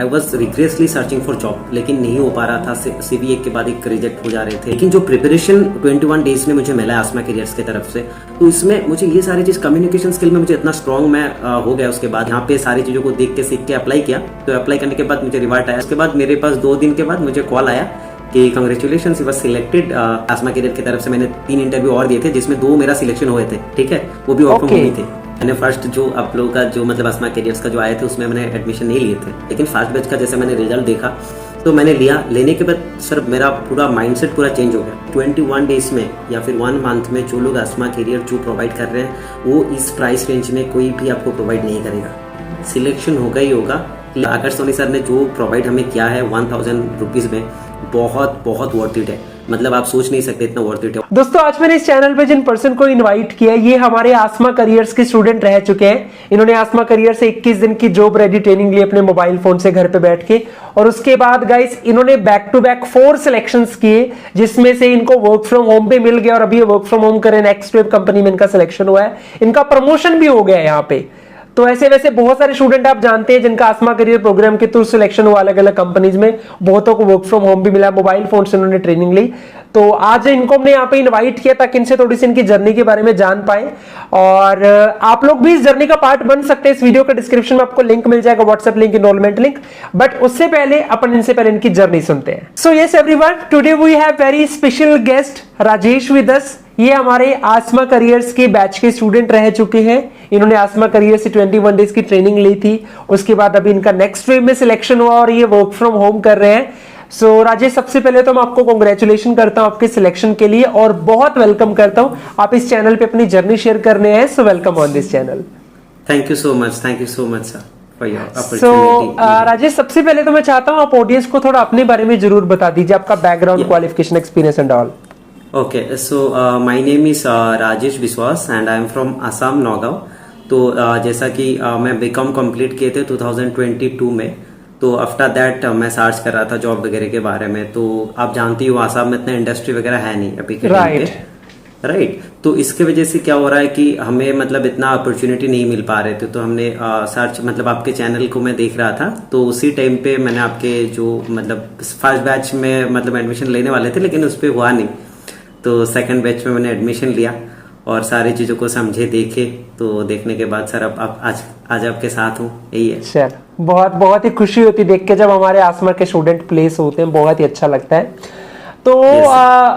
I was rigorously searching for job, लेकिन नहीं हो पा रहा था। सीवी एक के बाद एक रिजेक्ट हो जा रहे थे। लेकिन जो प्रिपरेशन 21 डेज में मुझे मिला आसमा करियर्स की तरफ से, तो इसमें मुझे ये सारी चीज कम्युनिकेशन स्किल में मुझे इतना स्ट्रांग मैं हो गया। उसके बाद यहाँ पे सारी चीजों को देख के सीख के अप्लाई किया। तो अप्लाई करने के बाद मुझे रिवार्ड आया। उसके बाद मेरे पास 2 दिन के बाद मुझे कॉल आया कि congratulation, you was selected. Asma career की तरफ से मैंने 3 इंटरव्यू और दिए थे, जिसमें 2 मेरा सिलेक्शन हुए थे। ठीक है, वो भी वर्क फ्रॉम होम ही थे। मैंने फर्स्ट जो आप लोगों का जो मतलब आसमा करियर्स का जो आए थे उसमें मैंने एडमिशन नहीं लिए थे, लेकिन फर्स्ट बैच का जैसे मैंने रिजल्ट देखा तो मैंने लिया। लेने के बाद सर मेरा पूरा माइंडसेट पूरा चेंज हो गया। 21 डेज में या फिर 1 मंथ में जो लोग आसमा करियर जो प्रोवाइड कर रहे हैं वो इस प्राइस रेंज में कोई भी आपको प्रोवाइड नहीं करेगा। सिलेक्शन होगा ही होगा। आकाश सोनी सर ने जो प्रोवाइड हमें किया है 1000 रुपीज में, बहुत बहुत वर्थ इट है। मतलब आप सोच नहीं सकते इतना वर्थ इट है। दोस्तों आज मैंने इस चैनल पे जिन पर्सन को इनवाइट किया ये हमारे आसमा करियर्स के स्टूडेंट रह चुके हैं। इन्होंने आसमा करियर से 21 दिन की जॉब रेडी ट्रेनिंग ली अपने मोबाइल फोन से घर पे बैठ के, और उसके बाद गाइस इन्होंने बैक टू बैक 4 सिलेक्शंस किए, जिसमें से इनको वर्क फ्रॉम होम पे मिल गया और अभी ये वर्क फ्रॉम होम करें नेक्स्ट वेब कंपनी में इनका सिलेक्शन हुआ है। इनका प्रमोशन भी हो गया है यहाँ पे। तो ऐसे वैसे बहुत सारे स्टूडेंट आप जानते हैं जिनका आसमा करियर प्रोग्राम के थ्रू सिलेक्शन हुआ अलग अलग कंपनीज में। बहुतों को वर्क फ्रॉम होम भी मिला, मोबाइल फोन से उन्होंने ट्रेनिंग ली। तो आज इनको हमने यहाँ पे इनवाइट किया ताकि इनसे थोड़ी सी इनकी जर्नी के बारे में जान पाए, और आप लोग भी इस जर्नी का पार्ट बन सकते हैं। इस वीडियो के डिस्क्रिप्शन में आपको लिंक मिल जाएगा, WhatsApp link, enrolment link. But उससे पहले अपन इनसे पहले इनकी जर्नी सुनते हैं। So yes everyone, today we have very special guest Rajesh with us. ये हमारे आसमा करियर्स के बैच के स्टूडेंट रह चुके हैं। इन्होंने आसमा करियर से 21 डेज की ट्रेनिंग ली थी। उसके बाद अभी इनका नेक्स्ट वेव में सिलेक्शन हुआ और ये वर्क फ्रॉम होम कर रहे हैं। सो राजेश, सबसे पहले तो मैं आपको कांग्रेचुलेशन करता हूं आपके सिलेक्शन के लिए और बहुत वेलकम करता हूं। आप इस चैनल पे अपनी जर्नी शेयर करने हैं, so welcome on this channel. Thank you so much sir for your opportunity. So Rajesh, सबसे पहले तो मैं चाहता हूं आप ऑडियंस को थोड़ा अपने बारे में जरूर बता दीजिए, आपका background, qualification, experience and all. Okay, so my name is Rajesh Vishwas and I am from Assam, Nagaon. तो जैसा कि मैं बीकॉम कंप्लीट किए थे 2022 में। तो आफ्टर दैट मैं सर्च कर रहा था जॉब वगैरह के बारे में। तो आप जानती हो आसाम में इतना इंडस्ट्री वगैरह है नहीं अभी के टाइम पे, राइट। तो इसके वजह से क्या हो रहा है कि हमें मतलब इतना अपॉर्चुनिटी नहीं मिल पा रहे थे। तो हमने सर्च मतलब आपके चैनल को मैं देख रहा था, तो उसी टाइम पे मैंने आपके जो मतलब फर्स्ट बैच में मतलब एडमिशन लेने वाले थे, लेकिन उस पर हुआ नहीं। तो सेकंड बैच में मैंने एडमिशन लिया और सारी चीजों को समझे, देखे। तो देखने के बाद सर अब आज आपके साथ हूँ, यही है सर। बहुत बहुत ही खुशी होती देख के जब हमारे आसमा के स्टूडेंट प्लेस होते हैं, बहुत ही अच्छा लगता है। तो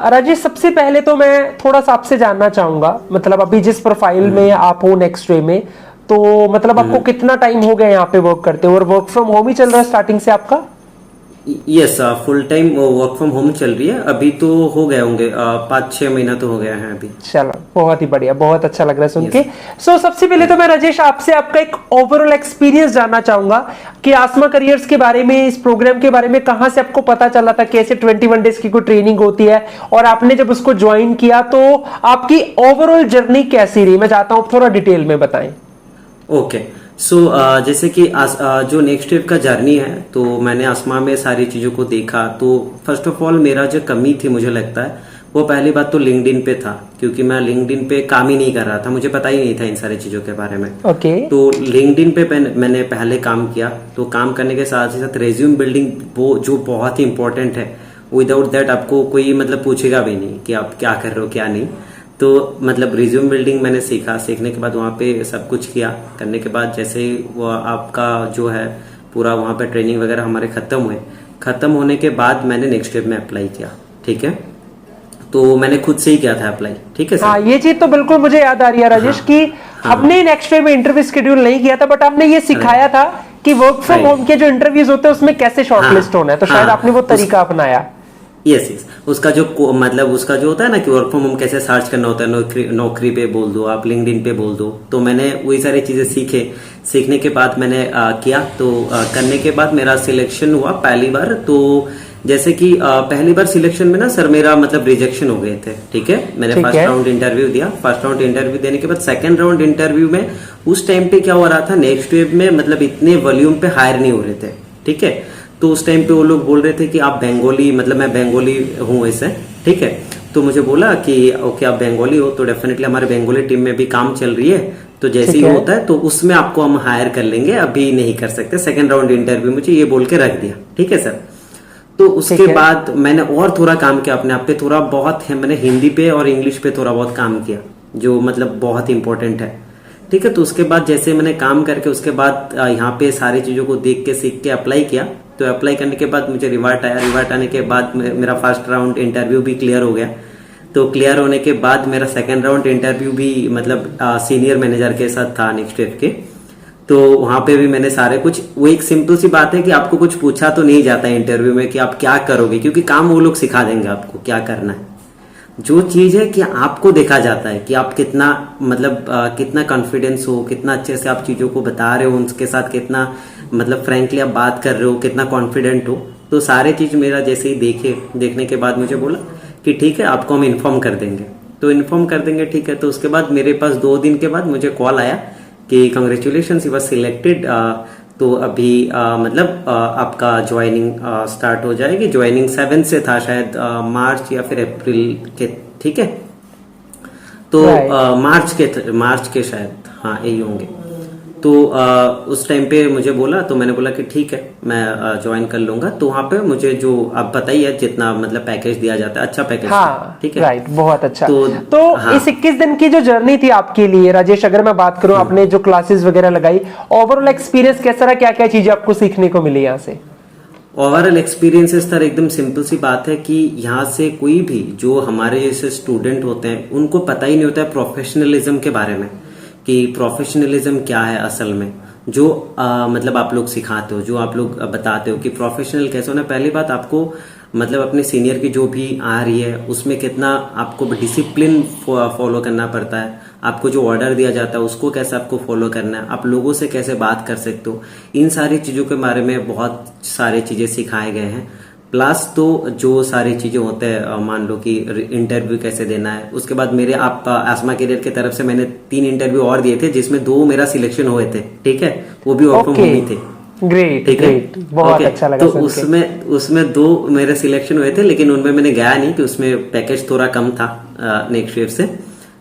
राजेश, सबसे पहले तो मैं थोड़ा सा आपसे जानना चाहूंगा, मतलब अभी जिस प्रोफाइल में आप हो नेक्स्ट वे में, तो मतलब आपको कितना टाइम हो गया यहाँ पे वर्क करते हो, और वर्क फ्रॉम होम ही चल रहा है स्टार्टिंग से आपका? Yes, full time work from home चल रही है। अभी तो हो गए होंगे 5-6 महीना तो हो गया है अभी। चलो, बहुत ही बढ़िया, बहुत अच्छा लग रहा है सुन के। सो सबसे पहले तो मैं राजेश आपसे आपका एक ओवरऑल एक्सपीरियंस जानना चाहूंगा कि आसमा करियर्स के बारे में, इस प्रोग्राम के बारे में कहां से आपको पता चला था, कैसे 21 डेज की कोई ट्रेनिंग होती है, और आपने जब उसको ज्वाइन किया तो आपकी ओवरऑल जर्नी कैसी रही? मैं चाहता हूं थोड़ा डिटेल में बताएं। ओके, सो जैसे कि जो नेक्स्ट वेव का जर्नी है, तो मैंने आसमा में सारी चीजों को देखा। तो फर्स्ट ऑफ ऑल मेरा जो कमी थी मुझे लगता है, वो पहली बात तो लिंक्डइन पे था, क्योंकि मैं लिंक्डइन पे काम ही नहीं कर रहा था, मुझे पता ही नहीं था इन सारी चीजों के बारे में। ओके। तो लिंक्डइन पे मैंने पहले काम किया। तो काम करने के साथ ही साथ रेज्यूम बिल्डिंग, वो जो बहुत ही इंपॉर्टेंट है, विदाउट दैट आपको कोई मतलब पूछेगा भी नहीं कि आप क्या कर रहे हो क्या नहीं। तो मतलब रिज्यूम बिल्डिंग मैंने सीखा। सीखने के बाद वहाँ पे सब कुछ किया। करने के बाद जैसे ही वो आपका जो है पूरा वहाँ पे ट्रेनिंग वगैरह हमारे खत्म होने के बाद मैंने नेक्स्ट वेब में अप्लाई किया। ठीक है, तो मैंने खुद से ही किया था अप्लाई। ठीक है सर। हाँ, ये चीज तो बिल्कुल मुझे याद आ रही है राजेश की हमने नेक्स्ट वेब में इंटरव्यू शेड्यूल नहीं किया था, बट आपने ये सिखाया था कि वर्क फ्रॉम होम के जो इंटरव्यूज होते हैं उसमें कैसे शॉर्टलिस्ट होना है। तो शायद आपने वो तरीका अपनाया। यस, उसका जो मतलब उसका जो होता है ना कि वर्क फ्रॉम होम कैसे सर्च करना होता है, नौकरी पे बोल दो, आप लिंक्डइन पे बोल दो। तो मैंने वही सारी चीजें सीखने के बाद मैंने किया। तो करने के बाद मेरा सिलेक्शन हुआ पहली बार। तो जैसे कि पहली बार सिलेक्शन में ना सर मेरा मतलब रिजेक्शन हो गए थे। ठीक है, मैंने फर्स्ट राउंड इंटरव्यू दिया। फर्स्ट राउंड इंटरव्यू देने के बाद सेकंड राउंड इंटरव्यू में उस टाइम पे क्या हो रहा था, नेक्स्ट वेब में मतलब इतने वॉल्यूम पे हायर नहीं हो रहे थे। ठीक है, तो उस टाइम पे वो लोग बोल रहे थे कि आप बंगाली, मतलब मैं बंगाली हूँ वैसे, ठीक है। तो मुझे बोला कि ओके आप बंगाली हो तो डेफिनेटली हमारे बंगाली टीम में भी काम चल रही है, तो जैसे ही होता है तो उसमें आपको हम हायर कर लेंगे, अभी नहीं कर सकते, सेकंड राउंड इंटरव्यू मुझे ये बोल के रख दिया। ठीक है सर। तो उसके बाद मैंने और थोड़ा काम किया अपने आप पे, थोड़ा बहुत है, मैंने हिंदी पे और इंग्लिश पे थोड़ा बहुत काम किया जो मतलब बहुत इंपॉर्टेंट है। ठीक है। तो उसके बाद जैसे मैंने काम करके उसके बाद यहाँ पे सारी चीजों को देख के सीख के अप्लाई किया। तो अप्लाई करने के बाद मुझे रिवार्ट आया, रिवार्ट आने के बाद मेरा फर्स्ट राउंड इंटरव्यू भी क्लियर हो गया। तो क्लियर होने के बाद मेरा सेकंड राउंड इंटरव्यू भी मतलब सीनियर मैनेजर के साथ था नेक्स्ट वेब के। तो वहां पे भी मैंने सारे कुछ, वो एक सिंपल सी बात है कि आपको कुछ पूछा तो नहीं जाता है इंटरव्यू में कि आप क्या करोगे, क्योंकि काम वो लोग सिखा देंगे आपको क्या करना है। जो चीज है कि आपको देखा जाता है कि आप कितना मतलब कितना कॉन्फिडेंस हो, कितना अच्छे से आप चीजों को बता रहे हो, उनके साथ कितना मतलब फ्रेंकली आप बात कर रहे हो, कितना कॉन्फिडेंट हो। तो सारे चीज मेरा जैसे ही देखने के बाद मुझे बोला कि ठीक है आपको हम इन्फॉर्म कर देंगे। तो इन्फॉर्म कर देंगे, ठीक है। तो उसके बाद मेरे पास 2 दिन के बाद मुझे कॉल आया कि कांग्रेचुलेशन यू वाज सिलेक्टेड, तो अभी मतलब आपका ज्वाइनिंग स्टार्ट हो जाएगी। ज्वाइनिंग 7 से था शायद, मार्च या फिर अप्रैल के। ठीक है। तो मार्च के शायद, हाँ यही होंगे। तो उस टाइम पे मुझे बोला, तो मैंने बोला कि ठीक है मैं ज्वाइन कर लूंगा। तो वहां पे मुझे जो आप पता ही है जितना मतलब पैकेज दिया जाता है, अच्छा पैकेज। हाँ, ठीक है, राइट, बहुत अच्छा। तो हाँ, इस 21 दिन की जो जर्नी थी आपके लिए राजेश, अगर मैं बात करूं, आपने जो क्लासेस वगैरह लगाई, ओवरऑल एक्सपीरियंस कैसा रहा, क्या क्या चीजें आपको सीखने को मिली यहाँ से? ओवरऑल एक्सपीरियंसेस सर एकदम सिंपल सी बात है कि यहाँ से कोई भी जो हमारे जैसे स्टूडेंट होते हैं उनको पता ही नहीं होता है प्रोफेशनलिज्म के बारे में, कि प्रोफेशनलिज्म क्या है असल में। जो मतलब आप लोग सिखाते हो, जो आप लोग बताते हो कि प्रोफेशनल कैसे होना। पहली बात आपको मतलब अपने सीनियर की जो भी आ रही है उसमें कितना आपको डिसिप्लिन फॉलो करना पड़ता है, आपको जो ऑर्डर दिया जाता है उसको कैसे आपको फॉलो करना है, आप लोगों से कैसे बात कर सकते हो, इन सारी चीजों के बारे में बहुत सारी चीजें सिखाए गए हैं। प्लस तो जो सारी चीजें होते हैं, मान लो कि इंटरव्यू कैसे देना है। उसके बाद मेरे आप आसमा करियर की तरफ से मैंने 3 इंटरव्यू और दिए थे, जिसमें 2 मेरा सिलेक्शन हुए थे। ठीक है, वो भी वर्क फ्रॉम होम ही थे। ग्रेट, ग्रेट, बहुत अच्छा लगा। तो उसमें 2 मेरे सिलेक्शन हुए थे, लेकिन उनमें मैंने गया नहीं कि उसमें पैकेज थोड़ा कम था नेक्स्ट वेव से,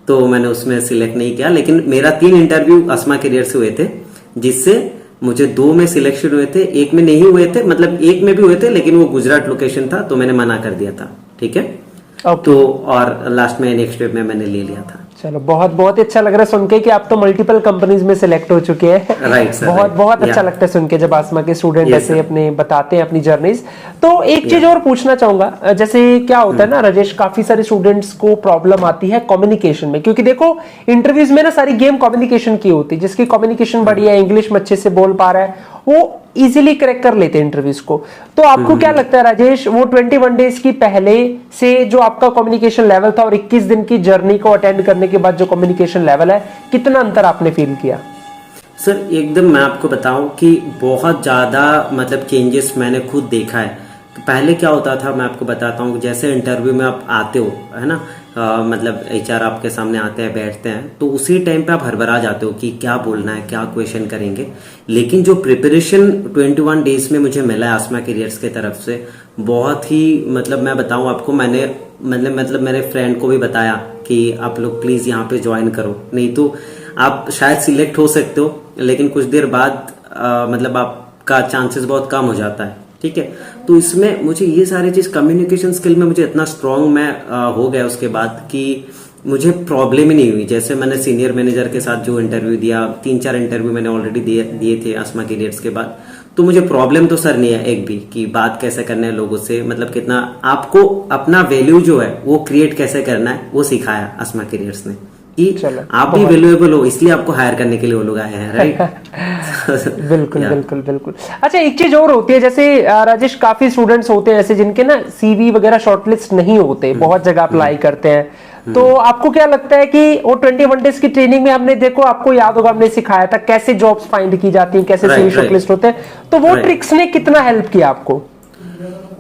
तो मैंने उसमें सिलेक्ट नहीं किया। लेकिन मेरा 3 इंटरव्यू आसमा करियर से हुए थे, जिससे मुझे 2 में सिलेक्शन हुए थे, 1 में नहीं हुए थे, मतलब 1 में भी हुए थे लेकिन वो गुजरात लोकेशन था तो मैंने मना कर दिया था। ठीक है, तो और लास्ट में नेक्स्ट वेव में मैंने ले लिया था। चलो, बहुत बहुत अच्छा लग रहा है सुन के कि आप तो मल्टीपल कंपनीज में सिलेक्ट हो चुके हैं। राइट सर, बहुत बहुत अच्छा लगता है सुन के जब आसमा के स्टूडेंट ऐसे अपने बताते हैं अपनी जर्नीज। तो एक चीज और पूछना चाहूंगा, जैसे क्या होता है ना राजेश, काफी सारे स्टूडेंट्स को प्रॉब्लम आती है कम्युनिकेशन में, क्योंकि देखो इंटरव्यूज में ना सारी गेम कम्युनिकेशन की होती है। जिसकी कम्युनिकेशन बढ़िया है, इंग्लिश में अच्छे से बोल पा रहा है, वो इजीली क्रैक कर लेते हैं इंटरव्यूज को। तो आपको क्या लगता है राजेश, वो 21 डेज की पहले से जो आपका कम्युनिकेशन लेवल था और 21 दिन की जर्नी को अटेंड करने के बाद जो कम्युनिकेशन लेवल है, कितना अंतर आपने फील किया? सर एकदम मैं आपको बताऊं कि बहुत ज्यादा मतलब चेंजेस मैंने खुद देखा है। तो पहले क्या होता था मैं आपको बताता हूँ, जैसे इंटरव्यू में आप आते हो है ना, मतलब एचआर आपके सामने आते हैं, बैठते हैं, तो उसी टाइम पे आप हड़बड़ा जाते हो कि क्या बोलना है, क्या क्वेश्चन करेंगे। लेकिन जो प्रिपरेशन 21 डेज में मुझे मिला है आसमा करियर्स की तरफ से, बहुत ही मतलब मैं बताऊं आपको, मैंने मतलब मेरे फ्रेंड को भी बताया कि आप लोग प्लीज यहाँ पे ज्वाइन करो, नहीं तो आप शायद सिलेक्ट हो सकते हो लेकिन कुछ देर बाद मतलब आपका चांसेस बहुत कम हो जाता है। ठीक है, तो इसमें मुझे ये सारी चीज कम्युनिकेशन स्किल में मुझे इतना स्ट्रांग मैं हो गया उसके बाद कि मुझे प्रॉब्लम ही नहीं हुई। जैसे मैंने सीनियर मैनेजर के साथ जो इंटरव्यू दिया, 3-4 इंटरव्यू मैंने ऑलरेडी दिए थे आसमा करियर्स के बाद, तो मुझे प्रॉब्लम तो सर नहीं है एक भी कि बात कैसे करना है लोगों से, मतलब कितना आपको अपना वैल्यू जो है वो क्रिएट कैसे करना है वो सिखाया आसमा करियर्स ने, कि आप भी वैल्यूएबल हो, इसलिए आपको हायर करने के लिए वो लोग आए हैं। राइट बिल्कुल बिल्कुल बिल्कुल। अच्छा, एक चीज और होती है, जैसे राजेश काफी स्टूडेंट्स होते हैं ऐसे जिनके ना सीवी वगैरह शॉर्टलिस्ट नहीं होते, बहुत जगह अप्लाई करते हैं, तो आपको क्या लगता है कि वो 21 डेज की ट्रेनिंग में हमने देखो, आपको याद होगा हमने सिखाया था कैसे जॉब्स फाइंड की जाती हैं, कैसे सीवी शॉर्टलिस्ट होते हैं, तो वो ट्रिक्स ने कितना हेल्प किया आपको?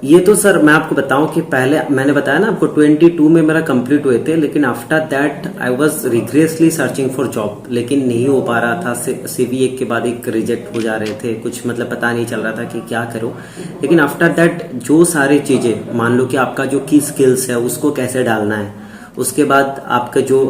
ये तो सर मैं आपको बताऊं कि पहले मैंने बताया ना आपको 22 में मेरा कंप्लीट हुए थे, लेकिन after that I was rigorously searching for job, लेकिन नहीं हो पा रहा था। सीवी एक के बाद एक रिजेक्ट हो जा रहे थे, कुछ मतलब पता नहीं चल रहा था कि क्या करूं। लेकिन आफ्टर दैट जो सारी चीजें, मान लो कि आपका जो की स्किल्स है उसको कैसे डालना है, उसके बाद आपके जो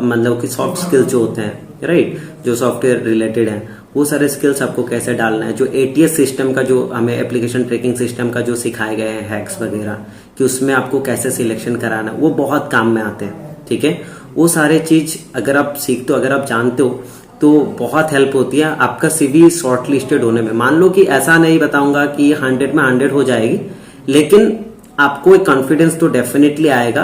मतलब कि सॉफ्ट स्किल्स जो होते हैं, राइट, जो सॉफ्टवेयर रिलेटेड है, वो सारे स्किल्स आपको कैसे डालना है, जो एटीएस सिस्टम का जो हमें एप्लीकेशन ट्रैकिंग सिस्टम का जो सिखाए गए हैं हैक्स वगैरह, कि उसमें आपको कैसे सिलेक्शन कराना है, वो बहुत काम में आते हैं। ठीक है, वो सारे चीज अगर आप सीखते हो, अगर आप जानते हो तो बहुत हेल्प होती है आपका सीवी शॉर्ट लिस्टेड होने में। मान लो कि ऐसा नहीं बताऊंगा कि 100 में 100 हो जाएगी, लेकिन आपको एक कॉन्फिडेंस तो डेफिनेटली आएगा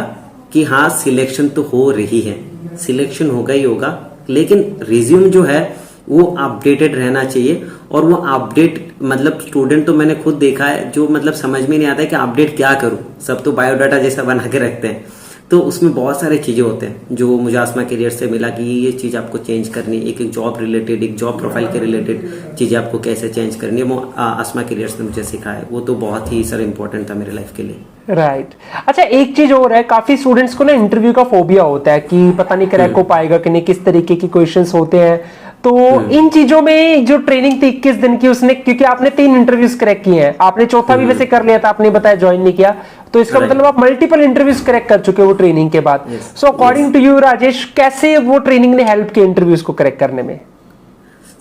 कि हाँ सिलेक्शन तो हो रही है, सिलेक्शन होगा ही होगा। लेकिन रिज्यूम जो है वो अपडेटेड रहना चाहिए, और वो अपडेट मतलब स्टूडेंट तो मैंने खुद देखा है जो मतलब समझ में नहीं आता है कि अपडेट क्या करूं, सब तो बायोडाटा जैसा बना के रखते हैं। तो उसमें बहुत सारे चीजें होते हैं जो मुझे आसमा करियर से मिला कि ये चीज आपको चेंज करनी है, एक जॉब रिलेटेड, एक जॉब प्रोफाइल के रिलेटेड चीजें आपको कैसे चेंज करनी है, वो आसमा करियर ने मुझे सिखाया है। वो तो बहुत ही सर इंपॉर्टेंट था मेरे लाइफ के लिए। राइट अच्छा, एक चीज और है, काफी स्टूडेंट्स को ना इंटरव्यू का फोबिया होता है कि पता नहीं क्रैक हो पाएगा कि नहीं, किस तरीके की क्वेश्चंस होते हैं। तो इन चीजों में जो ट्रेनिंग थी 21 दिन की, उसने, क्योंकि आपने 3 इंटरव्यूज क्रैक किए हैं, आपने चौथा भी वैसे कर लिया था, आपने बताया ज्वाइन नहीं किया, तो इसका मतलब आप मल्टीपल इंटरव्यूज क्रैक कर चुके हो वो ट्रेनिंग के बाद। So according to you Rajesh, कैसे वो ट्रेनिंग ने हेल्प किया इंटरव्यूज को क्रैक करने में?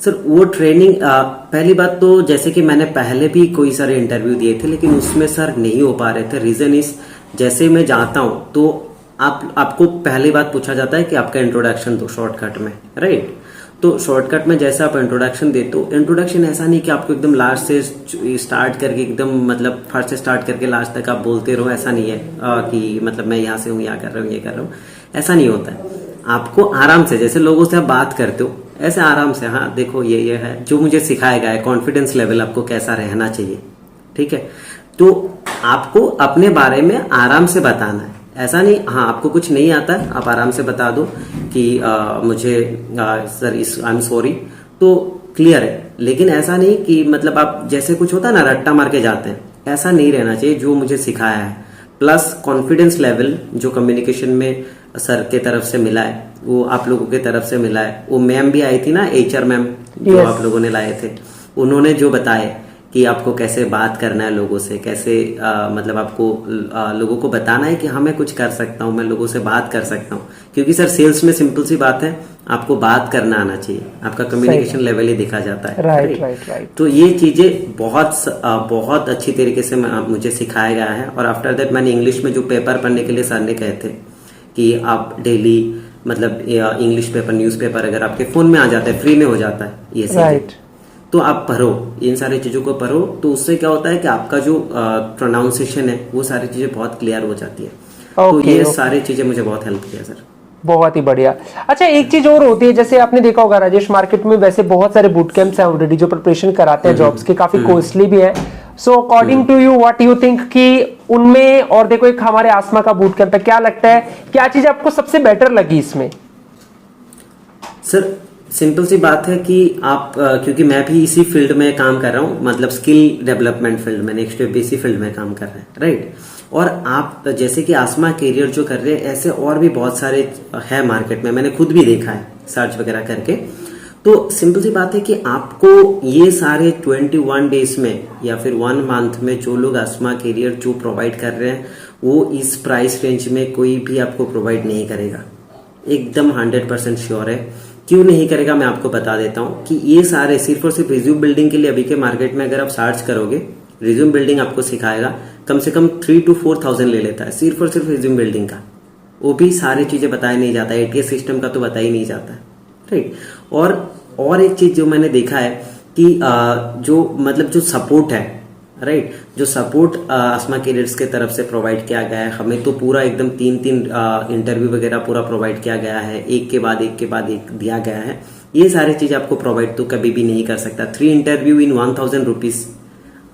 सर वो ट्रेनिंग, पहली बात तो जैसे कि मैंने पहले भी कोई सारे इंटरव्यू दिए थे, लेकिन उसमें सर नहीं हो पा रहे थे। रीजन इज, जैसे मैं जाता हूं तो आपको पहली बात पूछा जाता है कि आपका इंट्रोडक्शन दो शॉर्टकट में, राइट। तो शॉर्टकट में जैसे आप इंट्रोडक्शन देते हो, इंट्रोडक्शन ऐसा नहीं कि आपको एकदम लास्ट से स्टार्ट करके एकदम मतलब फर्स्ट से स्टार्ट करके लास्ट तक आप बोलते रहो, ऐसा नहीं है कि मतलब मैं यहाँ से हूँ, यहाँ कर रहा हूँ, ये कर रहा हूँ, ऐसा नहीं होता है। आपको आराम से, जैसे लोगों से आप बात करते हो ऐसे आराम से, हाँ देखो ये है जो मुझे सिखाया गया है, कॉन्फिडेंस लेवल आपको कैसा रहना चाहिए, ठीक है। तो आपको अपने बारे में आराम से बताना है, ऐसा नहीं हाँ आपको कुछ नहीं आता है आप आराम से बता दो कि मुझे सर आई एम सॉरी, तो क्लियर है। लेकिन ऐसा नहीं कि मतलब आप जैसे कुछ होता है ना रट्टा मार के जाते हैं, ऐसा नहीं रहना चाहिए। जो मुझे सिखाया है, प्लस कॉन्फिडेंस लेवल जो कम्युनिकेशन में सर के तरफ से मिला है, वो आप लोगों के तरफ से मिला है। वो मैम भी आई थी ना, HR मैम, जो आप लोगों ने लाए थे, उन्होंने जो बताए कि आपको कैसे बात करना है लोगों से, कैसे मतलब आपको लोगों को बताना है कि हाँ मैं कुछ कर सकता हूँ, मैं लोगों से बात कर सकता हूँ। क्योंकि सर सेल्स में सिंपल सी बात है, आपको बात करना आना चाहिए, आपका कम्युनिकेशन लेवल ही दिखा जाता है। राइट। तो ये चीजें बहुत अच्छी तरीके से मुझे सिखाया गया है। और आफ्टर दैट मैंने इंग्लिश में जो पेपर पढ़ने के लिए सर ने कहे थे कि आप डेली मतलब इंग्लिश पेपर, न्यूज पेपर अगर आपके फोन में आ जाता है, फ्री में हो जाता है ये सब, तो आप पढ़ो, इन सारी चीजों को पढ़ो। तो उससे क्या होता है कि आपका जो प्रोनाउंसिएशन है वो सारी चीजें बहुत क्लियर हो जाती है। तो ये सारी चीजें मुझे बहुत हेल्प किया सर। बहुत ही बढ़िया। अच्छा एक चीज और होती है, जैसे आपने देखा होगा राजेश, मार्केट में वैसे बहुत सारे बूट कैंप्स हैं ऑलरेडी जो प्रिपरेशन कराते हैं जॉब्स के, काफी कॉस्टली भी है। So according to you what you think कि उनमें, और देखो एक हमारे आसमा का बूट कैंप है, क्या लगता है क्या चीज आपको सबसे बेटर लगी इसमें? सर सिंपल सी बात है कि आप क्योंकि मैं भी इसी फील्ड में काम कर रहा हूँ, मतलब स्किल डेवलपमेंट फील्ड में, नेक्स्ट वेब इसी फील्ड में काम कर रहे हैं, राइट। और आप जैसे कि आसमा करियर जो कर रहे हैं, ऐसे और भी बहुत सारे है मार्केट में, मैंने खुद भी देखा है सर्च वगैरह करके। तो सिंपल सी बात है कि आपको ये सारे 21 डेज में या फिर 1 मंथ में जो लोग आसमा करियर जो प्रोवाइड कर रहे हैं, वो इस प्राइस रेंज में कोई भी आपको प्रोवाइड नहीं करेगा, एकदम 100% श्योर है। क्यों नहीं करेगा मैं आपको बता देता हूं कि ये सारे सिर्फ और सिर्फ रिज्यूम बिल्डिंग के लिए अभी के मार्केट में अगर आप सर्च करोगे, रिज्यूम बिल्डिंग आपको सिखाएगा, कम से कम 3 to 4,000 ले लेता है सिर्फ और सिर्फ रिज्यूम बिल्डिंग का। वो भी सारी चीजें बताया नहीं जाता, ATS सिस्टम का तो बताया ही नहीं जाता, राइट। और एक चीज जो मैंने देखा है कि जो मतलब जो सपोर्ट है, राइट, जो सपोर्ट आसमा करियर्स के तरफ से प्रोवाइड किया गया है, हमें तो पूरा एकदम 3 इंटरव्यू वगैरह पूरा प्रोवाइड किया गया है, एक के बाद एक दिया गया है। ये सारी चीज आपको प्रोवाइड तो कभी भी नहीं कर सकता। 3 इंटरव्यू इन 1,000 रुपीज,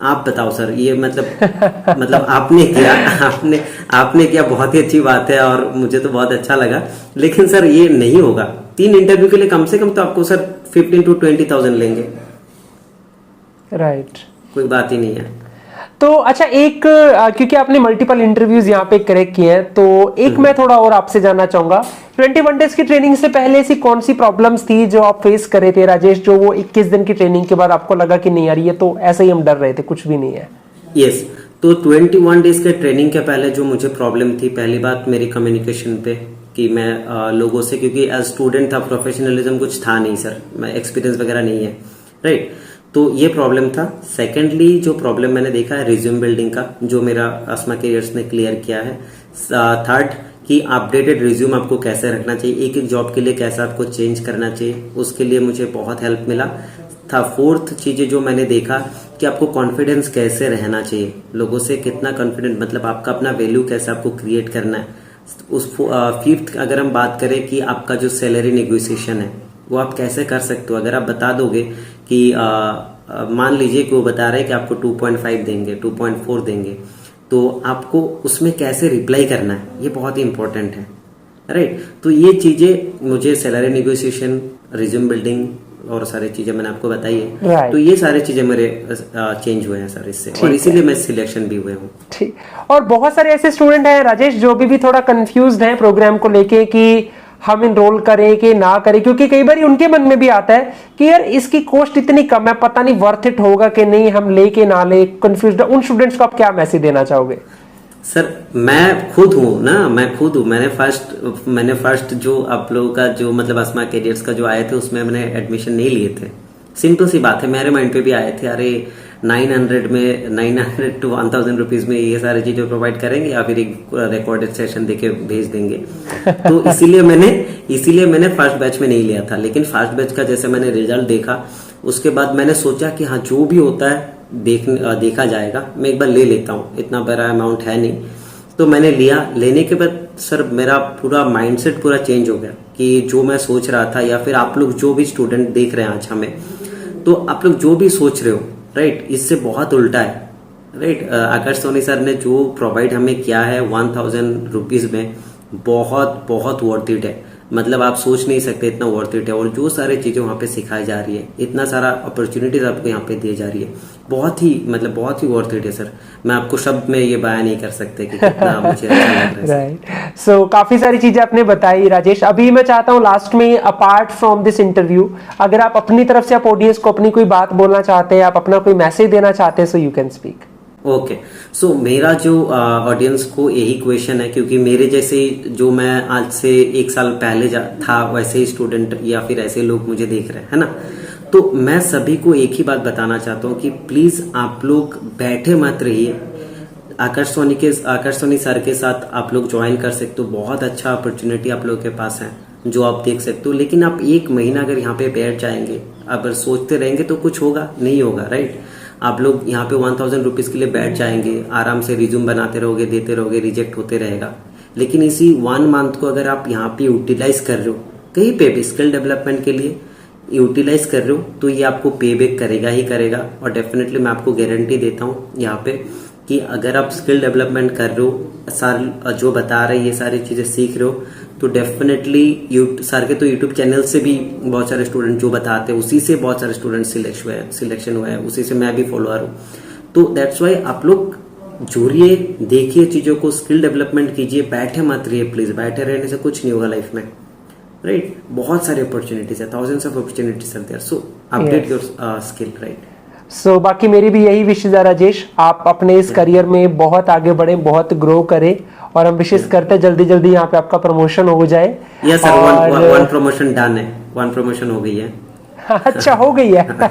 आप बताओ सर, ये मतलब आपने किया, बहुत ही अच्छी बात है और मुझे तो बहुत अच्छा लगा। लेकिन सर ये नहीं होगा, 3 इंटरव्यू के लिए कम से कम तो आपको सर 15 to 20,000 लेंगे, राइट। कोई बात ही नहीं है। तो अच्छा एक क्योंकि आपने मल्टीपल इंटरव्यूज यहाँ पे करेक्ट किए हैं, तो एक मैं थोड़ा और आपसे जानना चाहूंगा, 21 डेज की ट्रेनिंग से पहले ऐसी कौन सी प्रॉब्लम्स थी जो आप फेस करे थे राजेश, जो वो 21 दिन की ट्रेनिंग के बाद आपको लगा कि नहीं यार ये तो ऐसे ही हम डर रहे थे, कुछ भी नहीं है? यस, तो 21 डेज के ट्रेनिंग के पहले जो मुझे प्रॉब्लम थी, पहली बात मेरी कम्युनिकेशन पे, कि मैं लोगों से, क्योंकि एज स्टूडेंट था, प्रोफेशनलिज्म कुछ था नहीं सर, मैं एक्सपीरियंस वगैरह नहीं है, राइट, तो ये प्रॉब्लम था। सेकेंडली जो प्रॉब्लम मैंने देखा है रिज्यूम बिल्डिंग का, जो मेरा आसमा कैरियर्स ने क्लियर किया है। थर्ड कि अपडेटेड रिज्यूम आपको कैसे रखना चाहिए, एक एक जॉब के लिए कैसे आपको चेंज करना चाहिए, उसके लिए मुझे बहुत हेल्प मिला था। फोर्थ चीजें जो मैंने देखा कि आपको कॉन्फिडेंस कैसे रहना चाहिए, लोगों से कितना कॉन्फिडेंट, मतलब आपका अपना वैल्यू कैसे आपको क्रिएट करना है। उस फिफ्थ अगर हम बात करें कि आपका जो सैलरी नेगोशिएशन है वो आप कैसे कर सकते हो, अगर आप बता दोगे कि मान लीजिए कि वो बता रहे हैं कि आपको 2.5 देंगे, 2.4 देंगे, तो आपको उसमें कैसे रिप्लाई करना है, ये बहुत ही इंपॉर्टेंट है, राइट। तो ये चीजें मुझे सैलरी नेगोशिएशन, रिज्यूम बिल्डिंग और सारी चीजें मैंने आपको बताई है, right. तो ये सारी चीजें मेरे चेंज हुए हैं सर इससे, और इसीलिए मैं सिलेक्शन भी हुए हूँ। ठीक, और बहुत सारे ऐसे स्टूडेंट हैं राजेश जो भी थोड़ा कंफ्यूज्ड हैं प्रोग्राम को लेके कि हम इनरोल करें कि ना करें, क्योंकि कई बार उनके मन में भी आता है कि यार इसकी कॉस्ट इतनी कम है, पता नहीं वर्थ इट होगा कि नहीं, हम ले के ना ले, कंफ्यूज्ड। उन स्टूडेंट्स को आप क्या मैसेज देना चाहोगे? सर मैं खुद हूँ ना, मैं खुद हूँ, मैंने फर्स्ट जो आप लोगों का जो मतलब आसमा कैरियर्स का जो आए थे उसमें मैंने एडमिशन नहीं लिए थे। सिंपल सी बात है, मेरे माइंड पे भी आए थे, अरे 900 to 1000 रुपीज में ये सारी चीजें प्रोवाइड करेंगे या फिर एक रिकॉर्डेड सेशन देके भेज देंगे। तो इसीलिए मैंने फर्स्ट बैच में नहीं लिया था। लेकिन फर्स्ट बैच का जैसे मैंने रिजल्ट देखा, उसके बाद मैंने सोचा कि हाँ जो भी होता है देखा जाएगा, मैं एक बार ले लेता हूँ, इतना बड़ा अमाउंट है नहीं। तो मैंने लिया, लेने के बाद सर मेरा पूरा माइंडसेट पूरा चेंज हो गया कि जो मैं सोच रहा था, या फिर आप लोग जो भी स्टूडेंट देख रहे हैं आज हमें, तो आप लोग जो भी सोच रहे हो, राइट, इससे बहुत उल्टा है, राइट। आकाश सोनी सर ने जो प्रोवाइड हमें किया है 1000 रुपीज में, बहुत बहुत वर्थ इट है, मतलब आप सोच नहीं सकते इतना वर्थ इट है। और जो सारी चीजें वहां पे सिखाई जा रही है, इतना सारा अपॉर्चुनिटीज आपको यहाँ पे दी जा रही है, बहुत ही वर्थ इट है सर। मैं आपको शब्द में ये बयान नहीं कर सकते कि कितना मुझे अच्छा लग रहा है। राइट, सो काफी सारी चीजें आपने बताई राजेश। अभी मैं चाहता हूँ लास्ट में, अपार्ट फ्रॉम दिस इंटरव्यू, अगर आप अपनी तरफ से आप ऑडियंस को अपनी कोई बात बोलना चाहते हैं, आप अपना कोई मैसेज देना चाहते हैं, so you can speak. Okay, so मेरा जो ऑडियंस को यही क्वेश्चन है, क्योंकि मेरे जैसे जो मैं आज से 1 साल पहले था वैसे ही स्टूडेंट या फिर ऐसे लोग मुझे देख रहे हैं, है ना, तो मैं सभी को एक ही बात बताना चाहता हूँ कि प्लीज आप लोग बैठे मत रहिए। आकाश सोनी सर के साथ आप लोग ज्वाइन कर सकते हो, बहुत अच्छा अपॉर्चुनिटी आप लोगों के पास है जो आप देख सकते हो। लेकिन आप 1 महीना अगर यहाँ पे बैठ जाएंगे, अगर सोचते रहेंगे तो कुछ होगा नहीं होगा, राइट। आप लोग यहाँ पे 1000 रुपीज के लिए बैठ जाएंगे, आराम से रिज्यूम बनाते रहोगे, देते रहोगे, रिजेक्ट होते रहेगा। लेकिन इसी 1 मंथ को अगर आप यहाँ पे यूटिलाइज कर रहे हो, कहीं पे भी स्किल डेवलपमेंट के लिए यूटिलाइज कर रहे हो, तो ये आपको पे बैक करेगा ही करेगा। और डेफिनेटली मैं आपको गारंटी देता हूँ यहाँ पे कि अगर आप स्किल डेवलपमेंट कर रहे हो, सर जो बता रहे हैं ये सारी चीजें सीख रहे हो, तो डेफिनेटली सर के तो यूट्यूब चैनल से भी बहुत सारे स्टूडेंट जो बताते हैं, उसी से बहुत सारे स्टूडेंट सिलेक्शन हुआ है, उसी से मैं भी फॉलोअर हूँ। तो दैट्स वाई आप लोग जुड़िए, देखिए चीजों को, स्किल डेवलपमेंट कीजिए, बैठे मत रहिए प्लीज। बैठे रहने से कुछ नहीं होगा लाइफ में, राइट। बहुत सारी अपॉर्चुनिटीज है, thousands of opportunities are there, so update your skill, right. So बाकी मेरी भी यही विशेष है राजेश, आप अपने इस करियर में बहुत आगे बढ़े, बहुत ग्रो करें, और हम विशेष करते हैं जल्दी जल्दी यहाँ पे आपका प्रमोशन हो जाए। Yes sir, one promotion done है, 1 प्रमोशन हो गई है। अच्छा, हो गई है।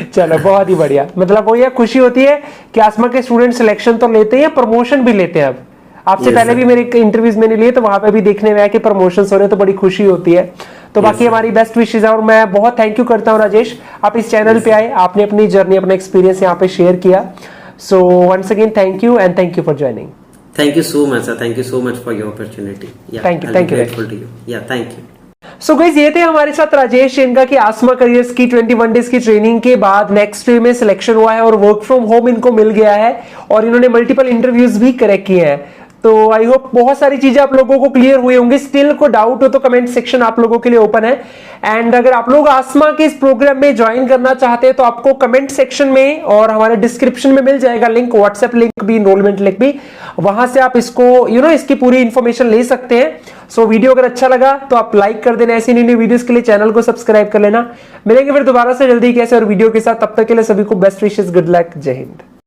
चलो बहुत ही बढ़िया, मतलब वो ये खुशी होती है कि आसमा के स्टूडेंट सिलेक्शन तो लेते हैं, प्रमोशन भी लेते हैं। अब आपसे पहले भी मेरे इंटरव्यूज मैंने लिए, तो वहां पे भी देखने में आया कि प्रमोशन हो रहे हैं, तो बड़ी खुशी होती है। तो बाकी हमारी बेस्ट विशेष है, और मैं बहुत थैंक यू करता हूँ राजेश, आप इस चैनल पे आए, आपने अपनी जर्नी, अपना एक्सपीरियंस यहाँ पे शेयर किया। So once again thank you, and thank you for joining. Thank you so much, sir. Thank you so much for your opportunity. Yeah, Thank you. I'll Thank be you. grateful to you. Yeah, thank you. So guys, ये थे हमारे साथ राजेश, इनका कि आसमा careers की 21 days की training के बाद नेक्स्ट डे में सिलेक्शन हुआ है और वर्क फ्रॉम होम इनको मिल गया है, और इन्होंने मल्टीपल इंटरव्यूज भी करेक्ट किए हैं। तो आई होप बहुत सारी चीजें आप लोगों को क्लियर हुई होंगी। स्टिल को डाउट हो तो कमेंट सेक्शन आप लोगों के लिए ओपन है। एंड अगर आप लोग आसमा के इस प्रोग्राम में ज्वाइन करना चाहते हैं तो आपको कमेंट सेक्शन में और हमारे डिस्क्रिप्शन में मिल जाएगा लिंक, व्हाट्सएप लिंक भी, एनरोलमेंट लिंक भी, वहां से आप इसको इसकी पूरी इंफॉर्मेशन ले सकते हैं। सो वीडियो अगर अच्छा लगा तो आप लाइक कर देना, ऐसी नई वीडियोस के लिए चैनल को सब्सक्राइब कर लेना। मिलेंगे फिर दोबारा से जल्दी कैसे और वीडियो के साथ, तब तक के लिए सभी को बेस्ट विशेस, गुड लक, जय हिंद।